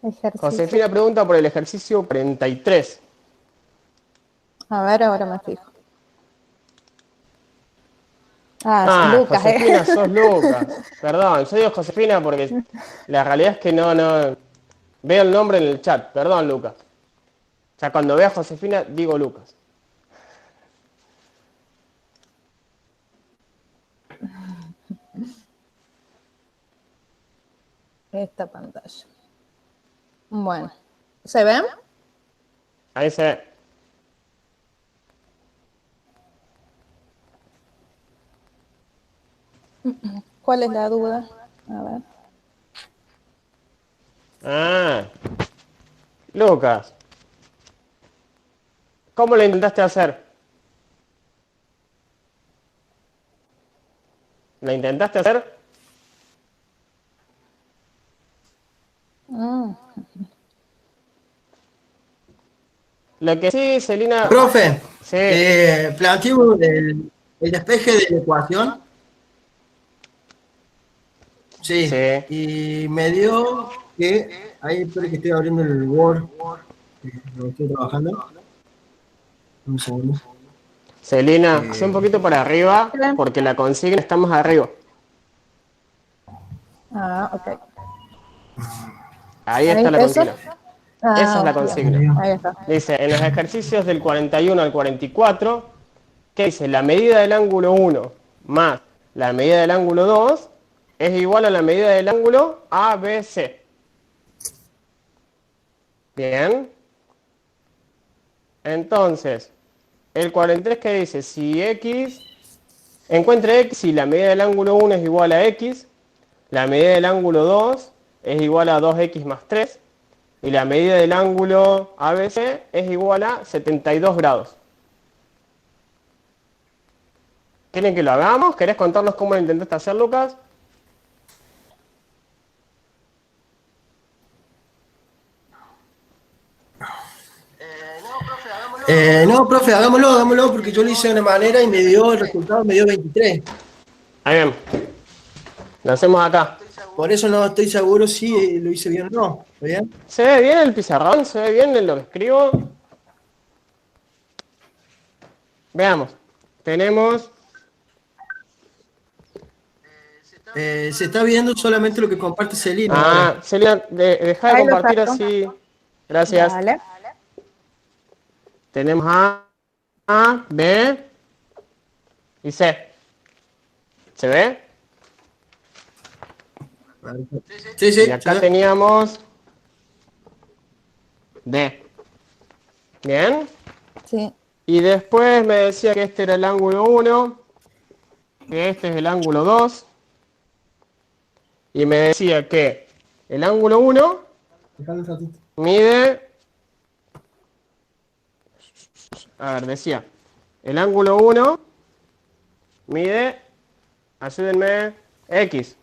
Ejercicio. Josefina pregunta por el ejercicio 43. A ver, ahora me fijo. Ah, Ah, Lucas, Josefina, sos Lucas. Perdón, yo digo Josefina porque la realidad es que no. Veo el nombre en el chat. Perdón, Lucas. O sea, cuando vea a Josefina, digo Lucas. Esta pantalla. Bueno, ¿se ven? Ahí se ve. ¿Cuál es la duda? A ver. Ah, Lucas. ¿Cómo lo intentaste hacer? ¿La intentaste hacer? Mm. Lo que sí, Celina. Profe, Sí, planteó el despeje de la ecuación. Sí, sí. y me dio que, ahí espero que estoy abriendo el Word, lo estoy trabajando. Un segundo. Celina, hace un poquito para arriba ¿Se ven? porque la consigna está más arriba. Ah, ok. Ahí Ahí, está la ¿eso? consigna. Esa es la Ah, bien. consigna. Ahí está. Dice, en los ejercicios del 41 al 44, ¿qué dice? La medida del ángulo 1 más la medida del ángulo 2 es igual a la medida del ángulo ABC. Bien. Entonces, el 43 que dice, si x, encuentre x si la medida del ángulo 1 es igual a x, la medida del ángulo 2 es igual a 2x más 3, y la medida del ángulo ABC es igual a 72 grados. ¿Quieren que lo hagamos? ¿Querés contarnos cómo lo intentaste hacer, Lucas? No, profe, hagámoslo, porque yo lo hice de una manera y me dio el resultado, me dio 23. Ahí bien. Lo hacemos acá. Por eso no estoy seguro si lo hice bien o no. ¿Está bien? ¿Se ve bien el pizarrón? ¿Se ve bien en lo que escribo? Veamos. Tenemos... Se está viendo solamente lo que comparte Celina ahora. Ah, Celia, deja de Ahí lo compartir saco. así. Gracias. Dale. Tenemos A, B y C. ¿Se ve? Sí, Y sí, acá sí. teníamos D. ¿Bien? Sí. Y después me decía que este era el ángulo 1, que este es el ángulo 2. Y me decía que el ángulo 1 Dejalo un ratito. mide... A ver, decía, el ángulo 1 mide, ayúdenme, X.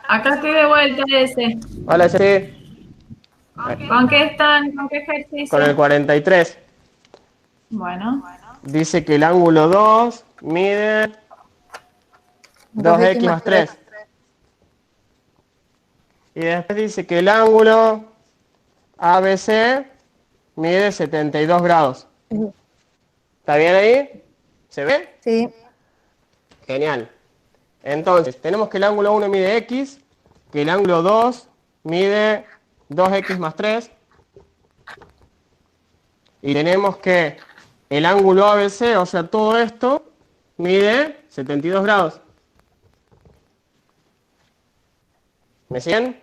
Acá estoy de vuelta ese. Hola, Jessy. ¿Con qué están? ¿Con qué Con el ejercicio? 43. Bueno, Dice que el ángulo 2 mide 2x 2x más más 3. 3. Y después dice que el ángulo ABC mide 72 grados. ¿Está bien ahí? ¿Se ve? Sí. Genial. Entonces, tenemos que el ángulo 1 mide X, que el ángulo 2 mide 2x más 3, y tenemos que el ángulo ABC, o sea, todo esto, mide 72 grados. ¿Me siguen?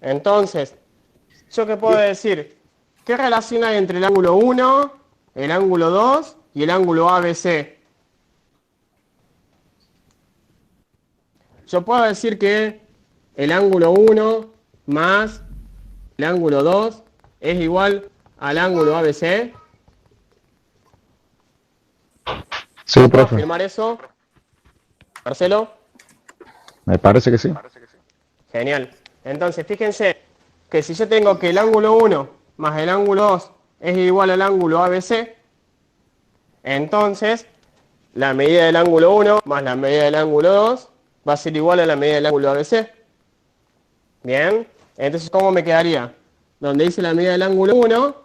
Entonces, ¿yo qué puedo decir? ¿Qué relación hay entre el ángulo 1, el ángulo 2 y el ángulo ABC? Yo puedo decir que el ángulo 1 más el ángulo 2 es igual al ángulo ABC. Sí, ¿Puedo profe, afirmar eso? Marcelo. me parece que sí. Genial. Entonces, fíjense que si yo tengo que el ángulo 1 más el ángulo 2 es igual al ángulo ABC, entonces la medida del ángulo 1 más la medida del ángulo 2 va a ser igual a la medida del ángulo ABC. Bien, entonces ¿cómo me quedaría? Donde dice la medida del ángulo 1,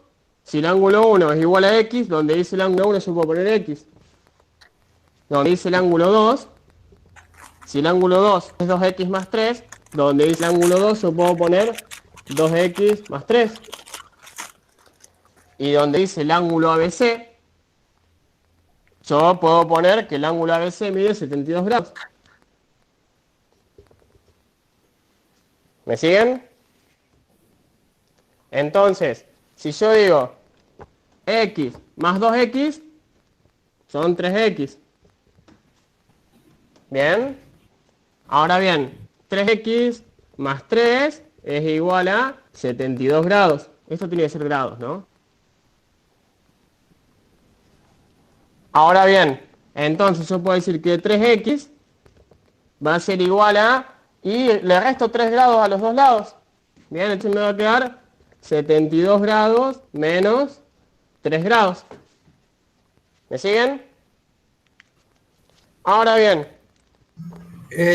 si el ángulo 1 es igual a X, donde dice el ángulo 1 yo puedo poner X. Donde dice el ángulo 2, si el ángulo 2 es 2X más 3, donde dice el ángulo 2 yo puedo poner 2X más 3. Y donde dice el ángulo ABC, yo puedo poner que el ángulo ABC mide 72 grados. ¿Me siguen? Entonces, si yo digo X más 2X, son 3X. ¿Bien? Ahora bien, 3X más 3 es igual a 72 grados. Esto tiene que ser grados, ¿no? Ahora bien, entonces yo puedo decir que 3X va a ser igual a... Y le resto 3 grados a los dos lados. Bien, entonces me va a quedar 72 grados menos 3 grados. ¿Me siguen? Ahora bien.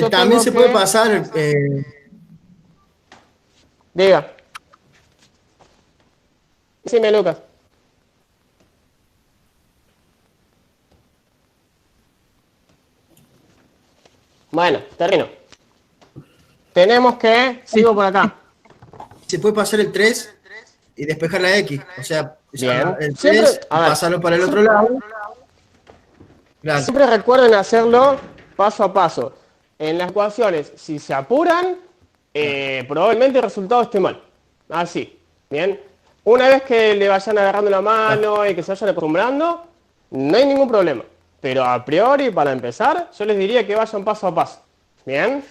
Yo también se tengo puede que- pasar, Diga. Decime, Lucas. Bueno, termino. Tenemos que... Sigo por acá. se puede pasar el 3 y despejar la X. O sea, Bien. el Siempre- 3 y a ver. pasarlo para el otro lado. Claro. Siempre recuerden hacerlo paso a paso. En las ecuaciones, si se apuran, probablemente el resultado esté mal. Así. Bien. Una vez que le vayan agarrando la mano y que se vayan acostumbrando, no hay ningún problema. Pero a priori, para empezar, yo les diría que vayan paso a paso. Bien.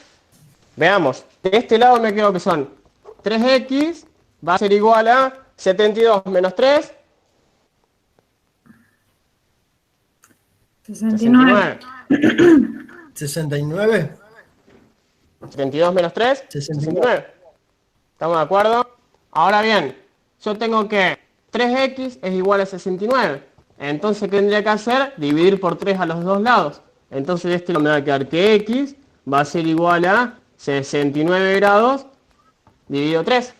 Veamos. De este lado me quedo que son 3X va a ser igual a 72 menos 3, 69. 69. 72 menos 3, 69. ¿Estamos de acuerdo? Ahora bien, yo tengo que 3X es igual a 69. Entonces, ¿qué tendría que hacer? Dividir por 3 a los dos lados. Entonces, de este lado me va a quedar que X va a ser igual a 69 grados dividido 3.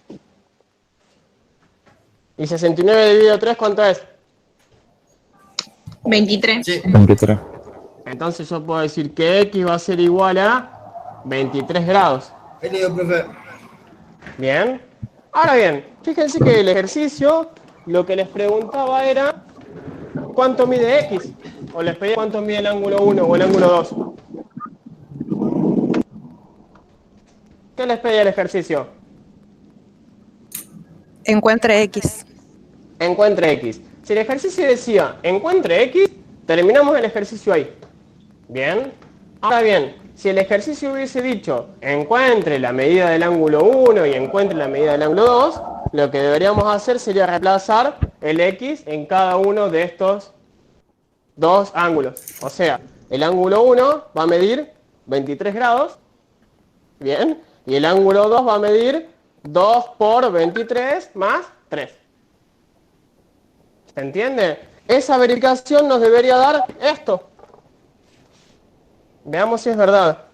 ¿Y 69 dividido 3 cuánto es? 23. Sí. 23. Entonces yo puedo decir que X va a ser igual a 23 grados. Venido, profe. Bien. Ahora bien, fíjense que el ejercicio lo que les preguntaba era ¿cuánto mide X? O les pedía cuánto mide el ángulo 1 o el ángulo 2. ¿Qué les pedía el ejercicio? Encuentre X. Encuentre X. Si el ejercicio decía encuentre X, terminamos el ejercicio ahí. Bien. Ahora bien, si el ejercicio hubiese dicho encuentre la medida del ángulo 1 y encuentre la medida del ángulo 2, lo que deberíamos hacer sería reemplazar el X en cada uno de estos dos ángulos. O sea, el ángulo 1 va a medir 23 grados. Bien. Y el ángulo 2 va a medir 2 por 23 más 3. ¿Se entiende? Esa verificación nos debería dar esto. Veamos si es verdad.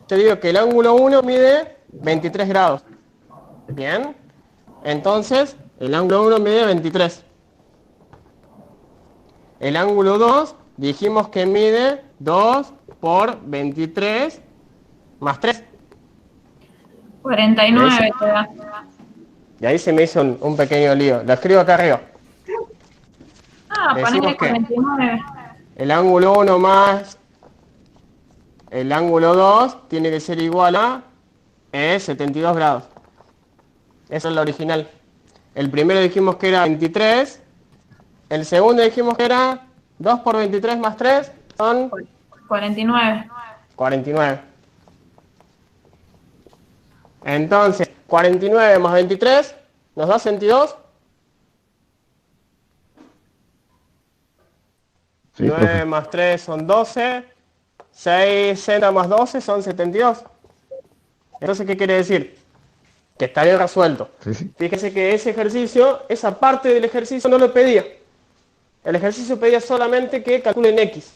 Yo digo que el ángulo 1 mide 23 grados. Bien. Entonces, el ángulo 1 mide 23. El ángulo 2 dijimos que mide 2 por 23 más 3. 49 te da. Y ahí se me hizo un pequeño lío. Lo escribo acá arriba. Ah, Decimos ponele que- 49. El ángulo 1 más el ángulo 2 tiene que ser igual a 72 grados. Eso es lo original. El primero dijimos que era 23. El segundo dijimos que era 2 por 23 más 3 son 49. 49. Entonces, 49 más 23 nos da 62. Sí, 9 profe. más 3 son 12. 60 más 12 son 72. Entonces, ¿qué quiere decir? Que está bien resuelto. Sí, sí. Fíjese que ese ejercicio, esa parte del ejercicio no lo pedía. El ejercicio pedía solamente que calculen X.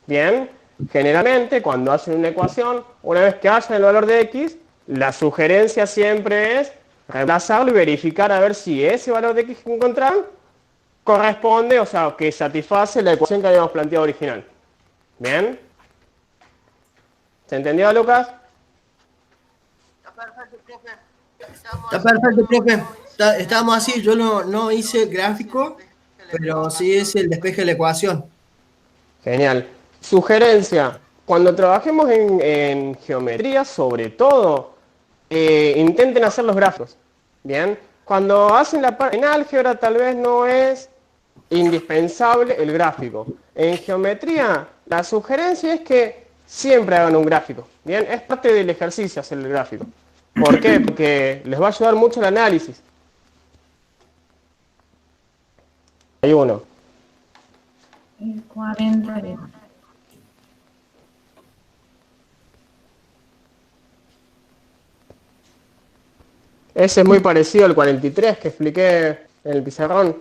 Bien. Generalmente, cuando hacen una ecuación, una vez que hayan el valor de x, la sugerencia siempre es reemplazarlo y verificar a ver si ese valor de x que encontraron corresponde, o sea, que satisface la ecuación que habíamos planteado original. ¿Bien? ¿Se entendió, Lucas? Está perfecto, profe. Estábamos así, yo no hice el gráfico, pero sí hice el despeje de la ecuación. Genial. Sugerencia, cuando trabajemos en geometría, sobre todo, intenten hacer los gráficos. Bien, cuando hacen la parte en álgebra tal vez no es indispensable el gráfico. En geometría, la sugerencia es que siempre hagan un gráfico. Bien, es parte del ejercicio hacer el gráfico. ¿Por qué? Porque les va a ayudar mucho el análisis. Hay uno. El 41. Ese es muy parecido al 43 que expliqué en el pizarrón.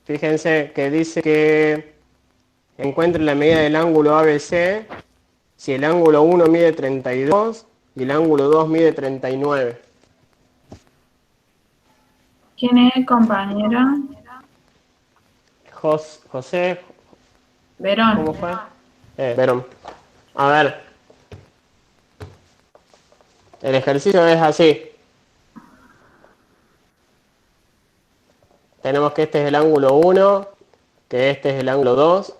Fíjense que dice que encuentre la medida del ángulo ABC si el ángulo 1 mide 32 y el ángulo 2 mide 39. ¿Quién es el compañero? José, Verón. ¿cómo fue? Verón. A ver. El ejercicio es así. Tenemos que este es el ángulo 1, que este es el ángulo 2.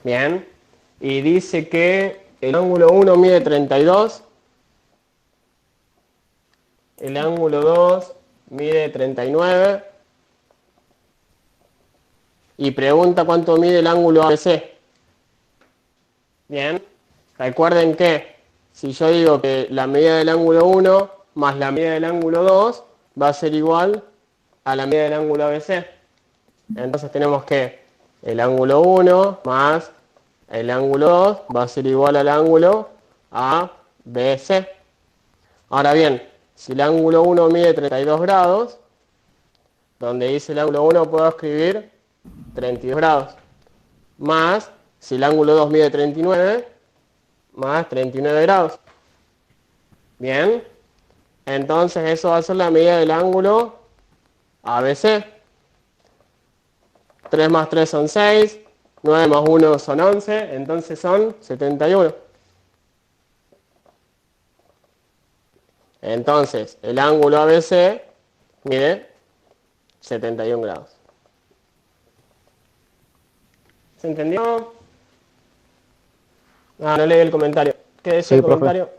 Bien. Y dice que el ángulo 1 mide 32. El ángulo 2 mide 39. Y pregunta cuánto mide el ángulo ABC. Bien. Recuerden que si yo digo que la medida del ángulo 1 más la medida del ángulo 2 va a ser igual a la medida del ángulo ABC. Entonces tenemos que el ángulo 1 más el ángulo 2 va a ser igual al ángulo ABC. Ahora bien, si el ángulo 1 mide 32 grados, donde dice el ángulo 1 puedo escribir 32 grados. Más, si el ángulo 2 mide 39, más 39 grados. Bien. Entonces eso va a ser la medida del ángulo ABC. 3 más 3 son 6. 9 más 1 son 11. Entonces son 71. Entonces el ángulo ABC mide 71 grados. ¿Se entendió? No leí el comentario. ¿Qué decía Sí, el profe. comentario?